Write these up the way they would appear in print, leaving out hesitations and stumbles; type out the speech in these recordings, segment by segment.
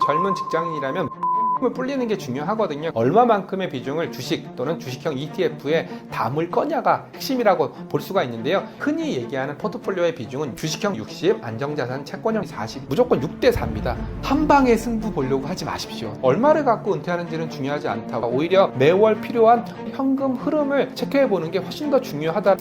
젊은 직장인이라면 을 불리는 게 중요하거든요. 얼마만큼의 비중을 주식 또는 주식형 ETF에 담을 거냐가 핵심이라고 볼 수가 있는데요. 흔히 얘기하는 포트폴리오의 비중은 주식형 60, 안정자산 채권형 40, 무조건 6대4입니다. 한 방에 승부 보려고 하지 마십시오. 얼마를 갖고 은퇴하는지는 중요하지 않다. 오히려 매월 필요한 현금 흐름을 체크해 보는 게 훨씬 더 중요하다.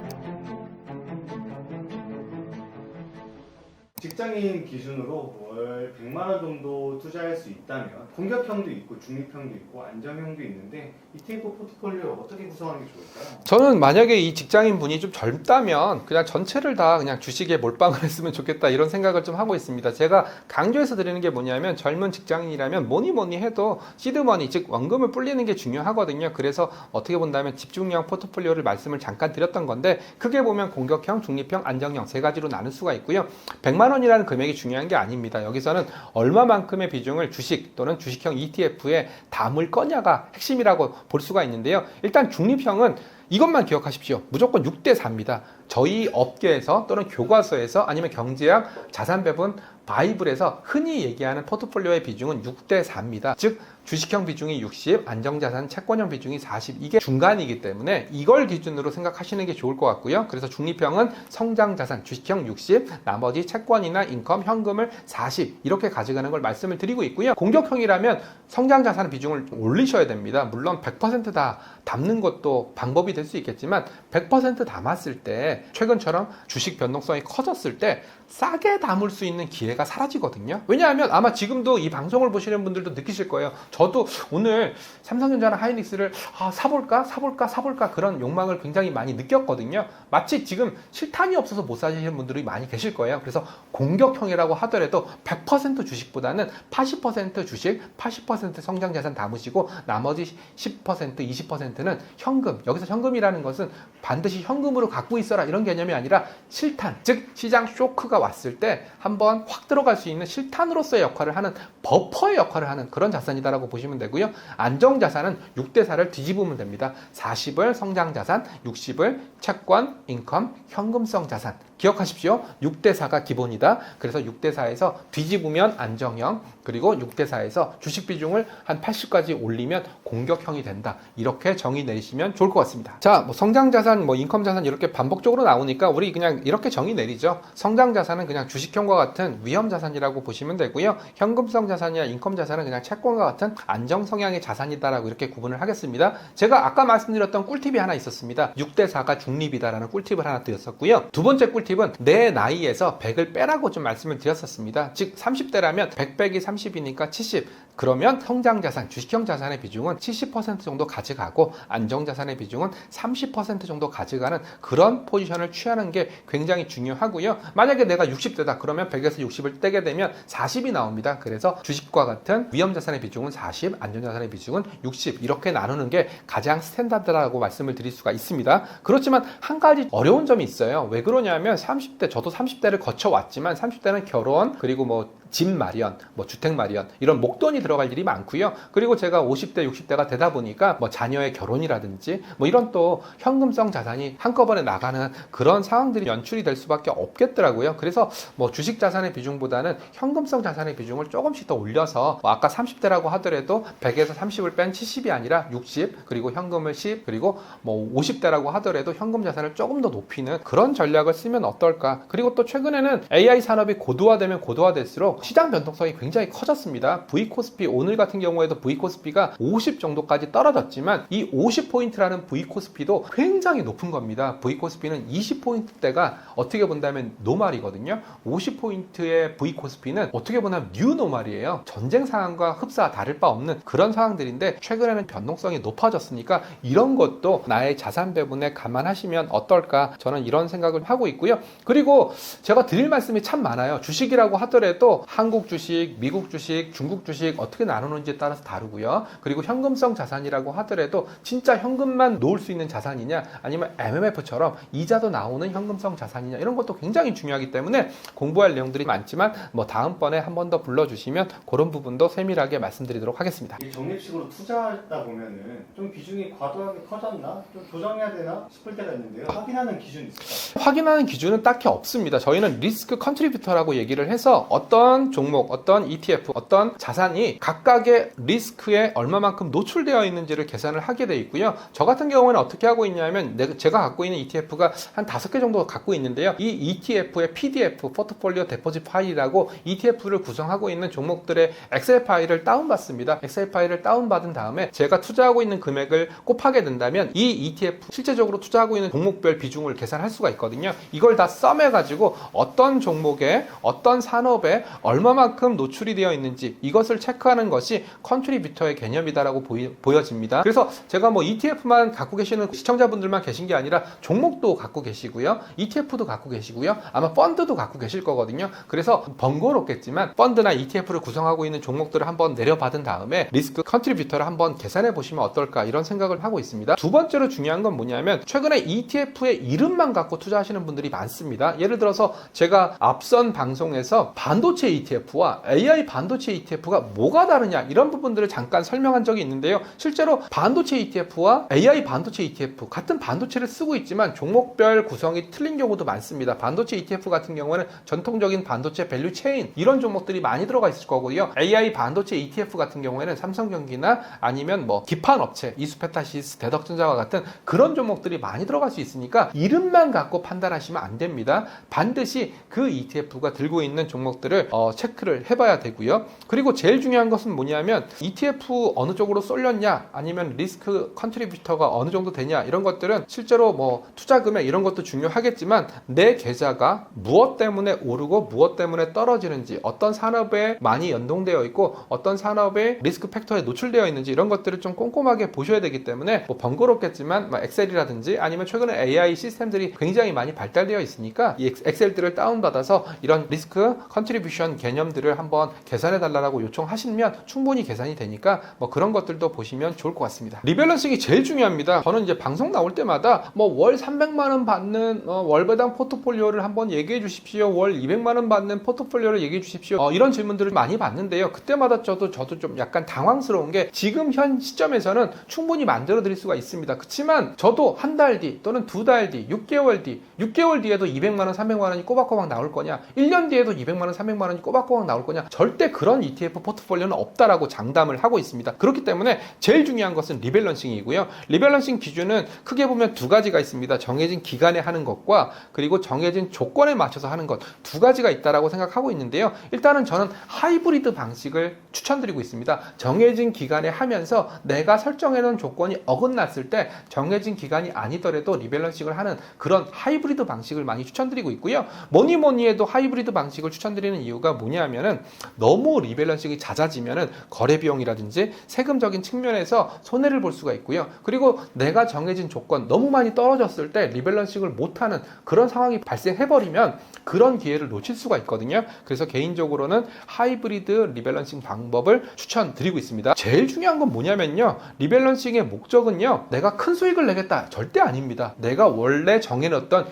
직장인 기준으로 월 100만 원 정도 투자할 수 있다면 공격형도 있고 중립형도 있고 안정형도 있는데 ETF 포트폴리오 어떻게 구성하는 게 좋을까요? 저는 만약에 이 직장인 분이 좀 젊다면 그냥 전체를 다 그냥 주식에 몰빵을 했으면 좋겠다 이런 생각을 좀 하고 있습니다. 제가 강조해서 드리는 게 뭐냐면 젊은 직장인이라면 뭐니 해도 시드머니 즉 원금을 불리는 게 중요하거든요. 그래서 어떻게 본다면 집중형 포트폴리오를 말씀을 잠깐 드렸던 건데 크게 보면 공격형, 중립형, 안정형 세 가지로 나눌 수가 있고요. 100만 원이라는 금액이 중요한 게 아닙니다. 여기서는 얼마만큼의 비중을 주식 또는 주식형 ETF에 담을 거냐가 핵심이라고 볼 수가 있는데요. 일단 중립형은 이것만 기억하십시오. 무조건 6대4입니다. 저희 업계에서 또는 교과서에서 아니면 경제학, 자산배분, 바이블에서 흔히 얘기하는 포트폴리오의 비중은 6대4입니다. 즉 주식형 비중이 60, 안정자산 채권형 비중이 40, 이게 중간이기 때문에 이걸 기준으로 생각하시는 게 좋을 것 같고요. 그래서 중립형은 성장자산, 주식형 60, 나머지 채권이나 인컴, 현금을 40 이렇게 가져가는 걸 말씀을 드리고 있고요. 공격형이라면 성장자산 비중을 올리셔야 됩니다. 물론 100% 담는 것도 방법이 될 수 있겠지만 100% 담았을 때 최근처럼 주식 변동성이 커졌을 때 싸게 담을 수 있는 기회가 사라지거든요. 왜냐하면 아마 지금도 이 방송을 보시는 분들도 느끼실 거예요. 저도 오늘 삼성전자나 하이닉스를 사볼까 그런 욕망을 굉장히 많이 느꼈거든요. 마치 지금 실탄이 없어서 못 사시는 분들이 많이 계실 거예요. 그래서 공격형이라고 하더라도 100% 주식보다는 80% 주식, 80% 성장자산 담으시고 나머지 10%, 20%는 현금. 여기서 현금이라는 것은 반드시 현금으로 갖고 있어라 이런 개념이 아니라 실탄, 즉 시장 쇼크가 왔을 때 한번 확 들어갈 수 있는 실탄으로서의 역할을 하는 버퍼의 역할을 하는 그런 자산이다라고 보시면 되고요. 안정자산은 6대4를 뒤집으면 됩니다. 40을 성장자산, 60을 채권, 인컴, 현금성 자산. 기억하십시오. 6대4가 기본이다. 그래서 6대4에서 뒤집으면 안정형, 그리고 6대4에서 주식 비중을 한 80까지 올리면 공격형이 된다. 이렇게 정의 내리시면 좋을 것 같습니다. 자, 뭐 성장자산, 뭐 인컴자산 이렇게 반복적으로 나오니까 우리 그냥 이렇게 정의 내리죠. 성장자산은 그냥 주식형과 같은 위험자산이라고 보시면 되고요. 현금성 자산이나 인컴자산은 그냥 채권과 같은 안정 성향의 자산이다라고 이렇게 구분을 하겠습니다. 제가 아까 말씀드렸던 꿀팁이 하나 있었습니다. 6대4가 중립이다라는 꿀팁을 하나 드렸었고요. 두 번째 꿀팁은 내 나이에서 100을 빼라고 좀 말씀을 드렸었습니다. 즉 30대라면 100 빼기 30이니까 70. 그러면 성장자산, 주식형 자산의 비중은 70% 정도 가져가고 안정자산의 비중은 30% 정도 가져가는 그런 포지션을 취하는 게 굉장히 중요하고요. 만약에 내가 60대다 그러면 100에서 60을 떼게 되면 40이 나옵니다. 그래서 주식과 같은 위험자산의 비중은 40, 안정자산의 비중은 60 이렇게 나누는 게 가장 스탠다드라고 말씀을 드릴 수가 있습니다. 그렇지만 한 가지 어려운 점이 있어요. 왜 그러냐면 30대, 저도 30대를 거쳐왔지만 30대는 결혼 그리고 뭐 집 마련, 뭐 주택 마련 이런 목돈이 들어갈 일이 많고요. 그리고 제가 50대, 60대가 되다 보니까 뭐 자녀의 결혼이라든지 뭐 이런 또 현금성 자산이 한꺼번에 나가는 그런 상황들이 연출이 될 수밖에 없겠더라고요. 그래서 뭐 주식 자산의 비중보다는 현금성 자산의 비중을 조금씩 더 올려서 뭐 아까 30대라고 하더라도 100에서 30을 뺀 70이 아니라 60 그리고 현금을 10 그리고 뭐 50대라고 하더라도 현금 자산을 조금 더 높이는 그런 전략을 쓰면 어떨까. 그리고 또 최근에는 AI 산업이 고도화되면 고도화될수록 시장 변동성이 굉장히 커졌습니다. V코스피 오늘 같은 경우에도 V코스피가 50 정도까지 떨어졌지만 이 50포인트라는 V코스피도 굉장히 높은 겁니다. V코스피는 20포인트대가 어떻게 본다면 노말이거든요. 50포인트의 V코스피는 어떻게 보면 뉴노말이에요. 전쟁 상황과 흡사가 다를 바 없는 그런 상황들인데 최근에는 변동성이 높아졌으니까 이런 것도 나의 자산 배분에 감안하시면 어떨까 저는 이런 생각을 하고 있고요. 그리고 제가 드릴 말씀이 참 많아요. 주식이라고 하더라도 한국 주식, 미국 주식, 중국 주식 어떻게 나누는지에 따라서 다르고요. 그리고 현금성 자산이라고 하더라도 진짜 현금만 놓을 수 있는 자산이냐 아니면 MMF처럼 이자도 나오는 현금성 자산이냐 이런 것도 굉장히 중요하기 때문에 공부할 내용들이 많지만 뭐 다음번에 한 번 더 불러주시면 그런 부분도 세밀하게 말씀드리도록 하겠습니다. 이 적립식으로 투자하다 보면은 좀 비중이 과도하게 커졌나? 좀 조정해야 되나 싶을 때가 있는데요. 확인하는 기준이 있을까요? 확인하는 기준은 딱히 없습니다. 저희는 리스크 컨트리뷰터라고 얘기를 해서 어떤 어떤 종목, 어떤 ETF, 어떤 자산이 각각의 리스크에 얼마만큼 노출되어 있는지를 계산을 하게 돼 있고요. 저 같은 경우는 어떻게 하고 있냐면 제가 갖고 있는 ETF가 한 5개 정도 갖고 있는데요. 이 ETF의 PDF, 포트폴리오 데포짓 파일이라고 ETF를 구성하고 있는 종목들의 엑셀 파일을 다운받습니다. 엑셀 파일을 다운받은 다음에 제가 투자하고 있는 금액을 곱하게 된다면 이 ETF 실제적으로 투자하고 있는 종목별 비중을 계산할 수가 있거든요. 이걸 다 썸해가지고 어떤 종목에 어떤 산업에 얼마만큼 노출이 되어 있는지 이것을 체크하는 것이 컨트리뷰터의 개념이다라고 보여집니다. 그래서 제가 뭐 ETF만 갖고 계시는 시청자분들만 계신 게 아니라 종목도 갖고 계시고요. ETF도 갖고 계시고요. 아마 펀드도 갖고 계실 거거든요. 그래서 번거롭겠지만 펀드나 ETF를 구성하고 있는 종목들을 한번 내려받은 다음에 리스크 컨트리뷰터를 한번 계산해 보시면 어떨까 이런 생각을 하고 있습니다. 두 번째로 중요한 건 뭐냐면 최근에 ETF의 이름만 갖고 투자하시는 분들이 많습니다. 예를 들어서 제가 앞선 방송에서 반도체 ETF와 AI 반도체 ETF가 뭐가 다르냐 이런 부분들을 잠깐 설명한 적이 있는데요. 실제로 반도체 ETF와 AI 반도체 ETF 같은 반도체를 쓰고 있지만 종목별 구성이 틀린 경우도 많습니다. 반도체 ETF 같은 경우는 전통적인 반도체 밸류 체인 이런 종목들이 많이 들어가 있을 거고요. AI 반도체 ETF 같은 경우에는 삼성전기나 아니면 뭐 기판 업체 이수페타시스, 대덕전자와 같은 그런 종목들이 많이 들어갈 수 있으니까 이름만 갖고 판단하시면 안 됩니다. 반드시 그 ETF가 들고 있는 종목들을 체크를 해봐야 되고요. 그리고 제일 중요한 것은 뭐냐면 ETF 어느 쪽으로 쏠렸냐 아니면 리스크 컨트리뷰터가 어느 정도 되냐 이런 것들은 실제로 뭐 투자 금액 이런 것도 중요하겠지만 내 계좌가 무엇 때문에 오르고 무엇 때문에 떨어지는지 어떤 산업에 많이 연동되어 있고 어떤 산업의 리스크 팩터에 노출되어 있는지 이런 것들을 좀 꼼꼼하게 보셔야 되기 때문에 뭐 번거롭겠지만 엑셀이라든지 아니면 최근에 AI 시스템들이 굉장히 많이 발달되어 있으니까 이 엑셀들을 다운받아서 이런 리스크 컨트리뷰션 개념들을 한번 계산해 달라고 요청하시면 충분히 계산이 되니까 뭐 그런 것들도 보시면 좋을 것 같습니다. 리밸런싱이 제일 중요합니다. 저는 이제 방송 나올 때마다 뭐 월 300만 원 받는 월배당 포트폴리오를 한번 얘기해 주십시오. 월 200만 원 받는 포트폴리오를 얘기해 주십시오. 이런 질문들을 많이 받는데요. 그때마다 저도 좀 약간 당황스러운 게 지금 현 시점에서는 충분히 만들어 드릴 수가 있습니다. 그렇지만 저도 한 달 뒤 또는 두 달 뒤, 6개월 뒤에도 200만 원, 300만 원이 꼬박꼬박 나올 거냐? 1년 뒤에도 200만 원, 300만 원이 꼬박꼬박 나올 거냐? 절대 그런 ETF 포트폴리오는 없다라고 장담을 하고 있습니다. 그렇기 때문에 제일 중요한 것은 리밸런싱이고요. 리밸런싱 기준은 크게 보면 두 가지가 있습니다. 정해진 기간에 하는 것과 그리고 정해진 조건에 맞춰서 하는 것 두 가지가 있다라고 생각하고 있는데요. 일단은 저는 하이브리드 방식을 추천드리고 있습니다. 정해진 기간에 하면서 내가 설정해 놓은 조건이 어긋났을 때 정해진 기간이 아니더라도 리밸런싱을 하는 그런 하이브리드 방식을 많이 추천드리고 있고요. 뭐니 해도 하이브리드 방식을 추천드리는 이유가 뭐냐면은 너무 리밸런싱이 잦아지면은 거래 비용이라든지 세금적인 측면에서 손해를 볼 수가 있고요. 그리고 내가 정해진 조건 너무 많이 떨어졌을 때 리밸런싱을 못하는 그런 상황이 발생해버리면 그런 기회를 놓칠 수가 있거든요. 그래서 개인적으로는 하이브리드 리밸런싱 방법을 추천드리고 있습니다. 제일 중요한 건 뭐냐면요. 리밸런싱의 목적은요. 내가 큰 수익을 내겠다. 절대 아닙니다. 내가 원래 정해놓았던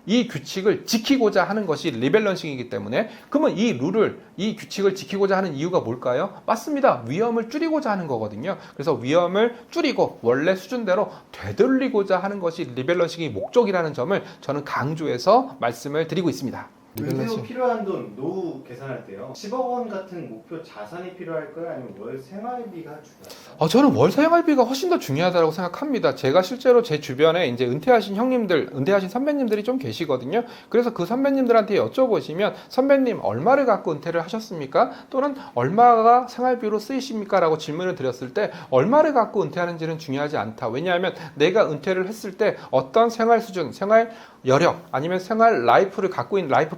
이 규칙을 지키고자 하는 것이 리밸런싱이기 때문에 그러면 이 규칙을 지키고자 하는 이유가 뭘까요? 맞습니다. 위험을 줄이고자 하는 거거든요. 그래서 위험을 줄이고 원래 수준대로 되돌리고자 하는 것이 리밸런싱의 목적이라는 점을 저는 강조해서 말씀을 드리고 있습니다. 은퇴 후 필요한 돈 노후 계산할 때요. 10억 원 같은 목표 자산이 필요할까요? 아니면 월 생활비가 중요할까요? 저는 월 생활비가 훨씬 더 중요하다고 생각합니다. 제가 실제로 제 주변에 이제 은퇴하신 선배님들이 좀 계시거든요. 그래서 그 선배님들한테 여쭤보시면 선배님 얼마를 갖고 은퇴를 하셨습니까? 또는 얼마가 생활비로 쓰이십니까? 라고 질문을 드렸을 때 얼마를 갖고 은퇴하는지는 중요하지 않다. 왜냐하면 내가 은퇴를 했을 때 어떤 생활 수준, 생활 여력 아니면 생활 라이프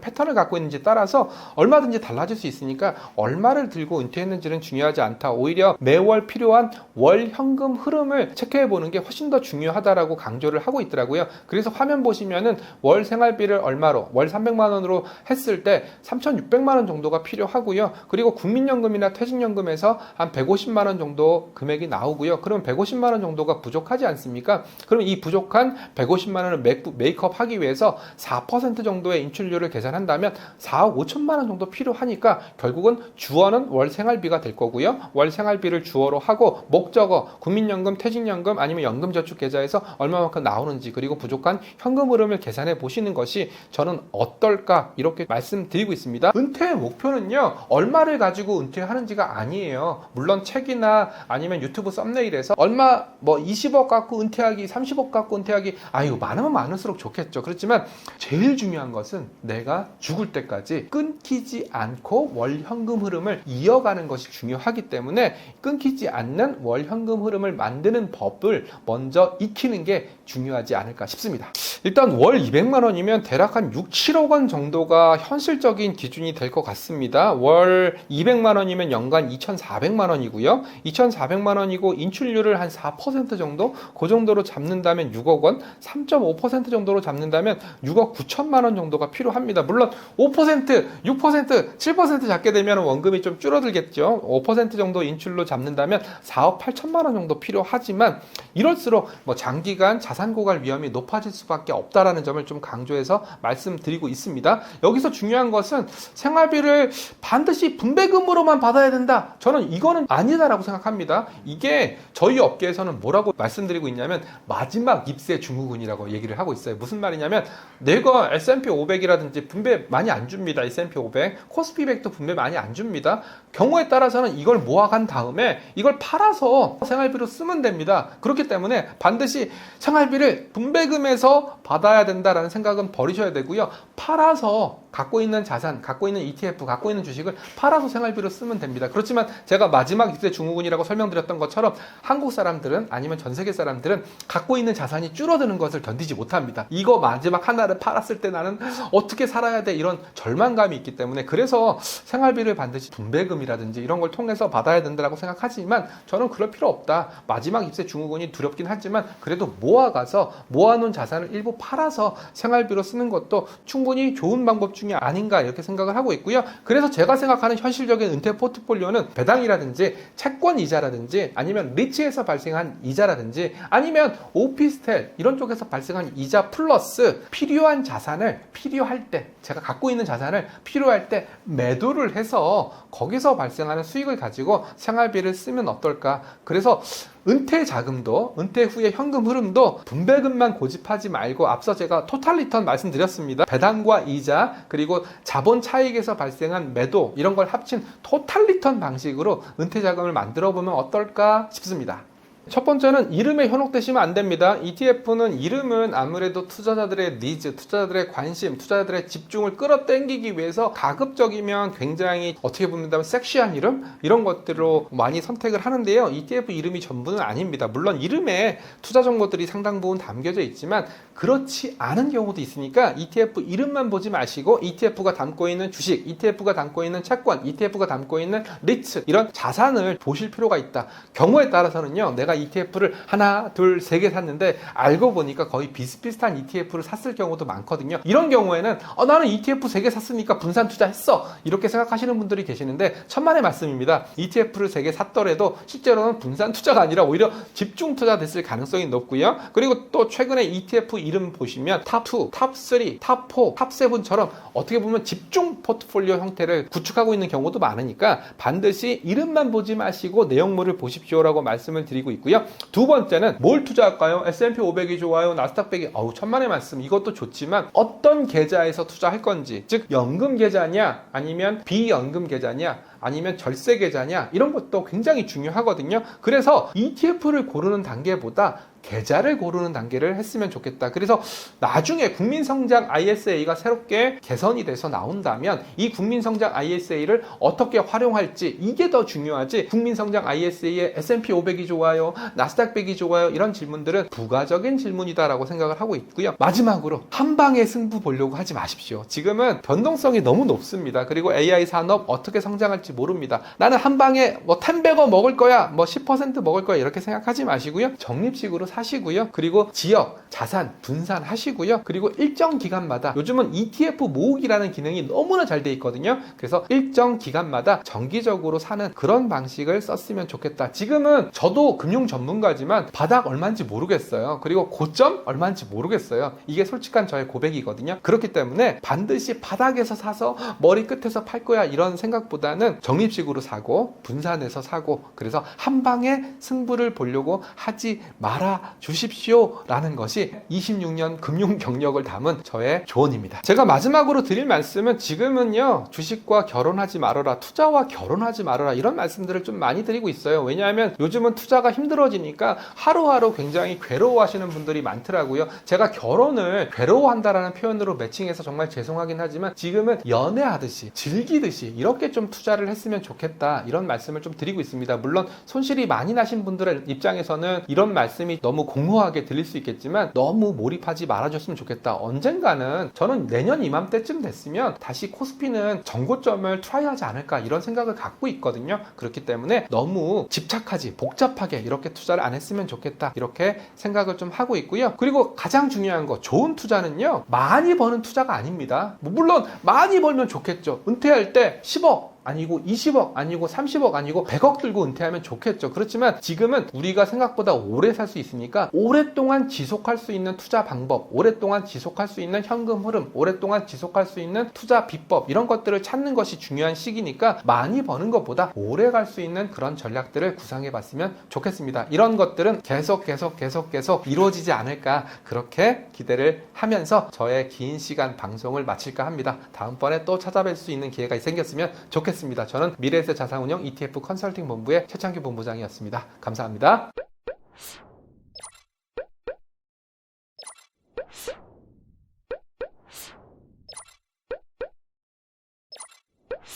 패턴을 갖고 있는지 따라서 얼마든지 달라질 수 있으니까 얼마를 들고 은퇴했는지는 중요하지 않다. 오히려 매월 필요한 월 현금 흐름을 체크해 보는 게 훨씬 더 중요하다라고 강조를 하고 있더라고요. 그래서 화면 보시면은 월 생활비를 얼마로 월 300만 원으로 했을 때 3,600만 원 정도가 필요하고요. 그리고 국민연금이나 퇴직연금에서 한 150만 원 정도 금액이 나오고요. 그러면 150만 원 정도가 부족하지 않습니까? 그럼 이 부족한 150만 원을 메이크업 하기 위해서 4% 정도의 인출률을 계산하면 계산한다면 4억 5천만 원 정도 필요하니까 결국은 주어는 월 생활비가 될 거고요. 월 생활비를 주어로 하고 목적어 국민연금, 퇴직연금 아니면 연금저축계좌에서 얼마만큼 나오는지 그리고 부족한 현금 흐름을 계산해 보시는 것이 저는 어떨까 이렇게 말씀드리고 있습니다. 은퇴의 목표는요 얼마를 가지고 은퇴하는지가 아니에요. 물론 책이나 아니면 유튜브 썸네일에서 얼마 뭐 20억 갖고 은퇴하기 30억 갖고 은퇴하기 아유 많으면 많을수록 좋겠죠. 그렇지만 제일 중요한 것은 내가 죽을 때까지 끊기지 않고 월 현금 흐름을 이어가는 것이 중요하기 때문에 끊기지 않는 월 현금 흐름을 만드는 법을 먼저 익히는 게 중요하지 않을까 싶습니다. 일단 월 200만 원이면 대략 한 6, 7억 원 정도가 현실적인 기준이 될 것 같습니다. 월 200만 원이면 연간 2,400만 원이고요. 2,400만 원이고 인출률을 한 4% 정도? 그 정도로 잡는다면 6억 원, 3.5% 정도로 잡는다면 6억 9천만 원 정도가 필요합니다. 물론 5%, 6%, 7% 잡게 되면 원금이 좀 줄어들겠죠. 5% 정도 인출로 잡는다면 4억 8천만 원 정도 필요하지만 이럴수록 뭐 장기간 자산 고갈 위험이 높아질 수밖에 없다라는 점을 좀 강조해서 말씀드리고 있습니다. 여기서 중요한 것은 생활비를 반드시 분배금으로만 받아야 된다. 저는 이거는 아니다라고 생각합니다. 이게 저희 업계에서는 뭐라고 말씀드리고 있냐면 마지막 입세 증후군이라고 얘기를 하고 있어요. 무슨 말이냐면 내가 S&P 500이라든지 분배 많이 안 줍니다. S&P 500, 코스피 100도 분배 많이 안 줍니다. 경우에 따라서는 이걸 모아간 다음에 이걸 팔아서 생활비로 쓰면 됩니다. 그렇기 때문에 반드시 생활비를 분배금에서 받아야 된다라는 생각은 버리셔야 되고요. 팔아서 갖고 있는 자산, 갖고 있는 ETF, 갖고 있는 주식을 팔아서 생활비로 쓰면 됩니다. 그렇지만 제가 마지막 입세 증후군이라고 설명드렸던 것처럼 한국 사람들은 아니면 전 세계 사람들은 갖고 있는 자산이 줄어드는 것을 견디지 못합니다. 이거 마지막 하나를 팔았을 때 나는 어떻게 살아야 돼 이런 절망감이 있기 때문에 그래서 생활비를 반드시 분배금이라든지 이런 걸 통해서 받아야 된다고 생각하지만 저는 그럴 필요 없다. 마지막 입세 증후군이 두렵긴 하지만 그래도 모아가서 모아놓은 자산을 일부 팔아서 생활비로 쓰는 것도 충분히 좋은 방법 중에 아닌가 이렇게 생각을 하고 있고요. 그래서 제가 생각하는 현실적인 은퇴 포트폴리오는 배당이라든지 채권 이자라든지 아니면 리츠에서 발생한 이자라든지 아니면 오피스텔 이런 쪽에서 발생한 이자 플러스 필요한 자산을 필요할 때 제가 갖고 있는 자산을 필요할 때 매도를 해서 거기서 발생하는 수익을 가지고 생활비를 쓰면 어떨까. 그래서 은퇴 자금도 은퇴 후의 현금 흐름도 분배금만 고집하지 말고 앞서 제가 토탈 리턴 말씀드렸습니다. 배당과 이자 그리고 자본 차익에서 발생한 매도 이런 걸 합친 토탈 리턴 방식으로 은퇴 자금을 만들어 보면 어떨까 싶습니다. 첫 번째는 이름에 현혹되시면 안 됩니다. ETF는 이름은 아무래도 투자자들의 니즈, 투자자들의 관심, 투자자들의 집중을 끌어당기기 위해서 가급적이면 굉장히 어떻게 보면 섹시한 이름? 이런 것들로 많이 선택을 하는데요. ETF 이름이 전부는 아닙니다. 물론 이름에 투자 정보들이 상당 부분 담겨져 있지만 그렇지 않은 경우도 있으니까 ETF 이름만 보지 마시고 ETF가 담고 있는 주식, ETF가 담고 있는 채권, ETF가 담고 있는 리츠 이런 자산을 보실 필요가 있다. 경우에 따라서는요. 내가 ETF를 하나, 둘, 세 개 샀는데 알고 보니까 거의 비슷비슷한 ETF를 샀을 경우도 많거든요. 이런 경우에는 나는 ETF 3개 샀으니까 분산 투자했어 이렇게 생각하시는 분들이 계시는데 천만의 말씀입니다. ETF를 3개 샀더라도 실제로는 분산 투자가 아니라 오히려 집중 투자 됐을 가능성이 높고요. 그리고 또 최근에 ETF 이름 보시면 탑2, 탑3, 탑4, 탑7처럼 어떻게 보면 집중 포트폴리오 형태를 구축하고 있는 경우도 많으니까 반드시 이름만 보지 마시고 내용물을 보십시오라고 말씀을 드리고 있고요. 두 번째는 뭘 투자할까요? S&P 500이 좋아요? 나스닥 100이 천만의 말씀 이것도 좋지만 어떤 계좌에서 투자할 건지 즉 연금 계좌냐 아니면 비연금 계좌냐 아니면 절세 계좌냐 이런 것도 굉장히 중요하거든요. 그래서 ETF를 고르는 단계보다 계좌를 고르는 단계를 했으면 좋겠다. 그래서 나중에 국민성장 ISA가 새롭게 개선이 돼서 나온다면 이 국민성장 ISA를 어떻게 활용할지 이게 더 중요하지 국민성장 ISA에 S&P 500이 좋아요? 나스닥 100이 좋아요? 이런 질문들은 부가적인 질문이다라고 생각을 하고 있고요. 마지막으로 한 방에 승부 보려고 하지 마십시오. 지금은 변동성이 너무 높습니다. 그리고 AI 산업 어떻게 성장할지 모릅니다. 나는 한 방에 뭐 10배거 먹을 거야, 뭐 10% 먹을 거야, 이렇게 생각하지 마시고요. 적립식으로 사시고요. 그리고 지역, 자산, 분산하시고요. 그리고 일정 기간마다 요즘은 ETF 모으기라는 기능이 너무나 잘 돼 있거든요. 그래서 일정 기간마다 정기적으로 사는 그런 방식을 썼으면 좋겠다. 지금은 저도 금융 전문가지만 바닥 얼마인지 모르겠어요. 그리고 고점 얼마인지 모르겠어요. 이게 솔직한 저의 고백이거든요. 그렇기 때문에 반드시 바닥에서 사서 머리 끝에서 팔 거야 이런 생각보다는 적립식으로 사고 분산해서 사고, 그래서 한 방에 승부를 보려고 하지 말아 주십시오 라는 것이 26년 금융 경력을 담은 저의 조언입니다. 제가 마지막으로 드릴 말씀은, 지금은요 주식과 결혼하지 말아라, 투자와 결혼하지 말아라, 이런 말씀들을 좀 많이 드리고 있어요. 왜냐하면 요즘은 투자가 힘들어지니까 하루하루 굉장히 괴로워하시는 분들이 많더라고요. 제가 결혼을 괴로워한다라는 표현으로 매칭해서 정말 죄송하긴 하지만 지금은 연애하듯이 즐기듯이 이렇게 좀 투자를 했으면 좋겠다, 이런 말씀을 좀 드리고 있습니다. 물론 손실이 많이 나신 분들의 입장에서는 이런 말씀이 너무 공허하게 들릴 수 있겠지만 너무 몰입하지 말아줬으면 좋겠다. 언젠가는, 저는 내년 이맘때쯤 됐으면 다시 코스피는 정고점을 트라이하지 않을까, 이런 생각을 갖고 있거든요. 그렇기 때문에 너무 집착하지, 복잡하게 이렇게 투자를 안 했으면 좋겠다, 이렇게 생각을 좀 하고 있고요. 그리고 가장 중요한 거, 좋은 투자는요 많이 버는 투자가 아닙니다. 물론 많이 벌면 좋겠죠. 은퇴할 때 10억 아니고 20억 아니고 30억 아니고 100억 들고 은퇴하면 좋겠죠. 그렇지만 지금은 우리가 생각보다 오래 살 수 있으니까 오랫동안 지속할 수 있는 투자 방법, 오랫동안 지속할 수 있는 현금 흐름, 오랫동안 지속할 수 있는 투자 비법, 이런 것들을 찾는 것이 중요한 시기니까 많이 버는 것보다 오래 갈 수 있는 그런 전략들을 구상해 봤으면 좋겠습니다. 이런 것들은 계속 이루어지지 않을까, 그렇게 기대를 하면서 저의 긴 시간 방송을 마칠까 합니다. 다음번에 또 찾아뵐 수 있는 기회가 생겼으면 좋겠습니다. 저는 미래에셋 자산운용 ETF 컨설팅 본부의 최창규 본부장이었습니다. 감사합니다.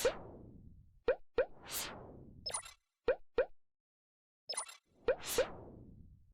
you